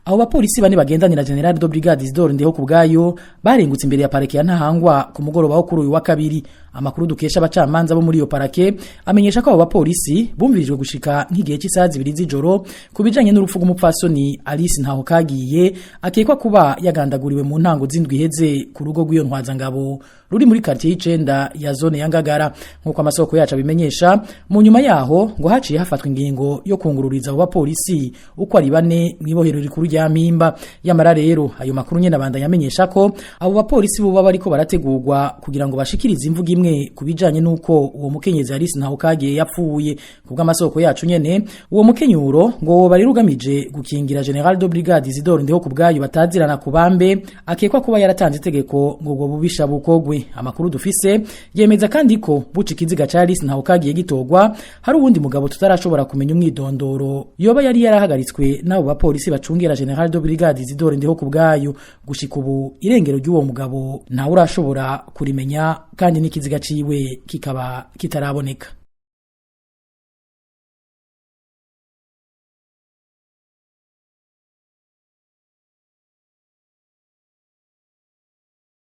Abo bapolisi bane bagendanira General de Brigade Isidore Ndihokubwayo barengutse imbere ya parake ya Ntahangwa ku mugoroba wo kuri uyu wa kabiri. Amakuru dukesha abacamanza bo muri iyo parake amenyesha ko abo bapolisi bumvirijwe gushika nk'igihe cy'isaha 2 z'ijoro kubijanye n'urupfu rw'umupfasoni Alice Ntahokagiye akekwa kuba yagandaguriwe mu ntango z'indwi heze ku rugo rw'iyo ntwazangabo ruri muri quartier y'Icenda ya zone ya Ngagara. Nkuko amasoko yacu abimenyesha, mu nyuma yaho ngo haciye hafatwa ingingo yo kungururiza abo bapolisi uko ari bane mwibohero rikuru rya Mpimba. Yamara rero ayo makuru nyene abandanya amenyesha ko abo bapolisi bo bariko barategurwa kugira ngo bashikirize imvugo imwe kubijanye nuko uwo mukenyezi Alice Ntahokagiye yapfuye. Kubwa amasoko yacu nyene, uwo mukenyuro ngo bari rugamije gukingira General de Brigade Isidore Ndihokubwayo batazirana kubambe akekwa kuba yaratanze itegeko ngo ubwo bubisha bukogwe. Amakuru dufise yemeza kandi ko buci kiziga ca Alice Ntahokagiye gitogwa hari uwundi mugabo tutarashobora kumenya umwidondoro yoba yari yarahagaritswe nabo bapolisi bacungera General de Brigade Isidore Ndihokubwayo. Gushika ubu irengero ry'uwo mugabo nta urashobora kurimenya kandi n'ikiziga ciwe kikaba kitaraboneka.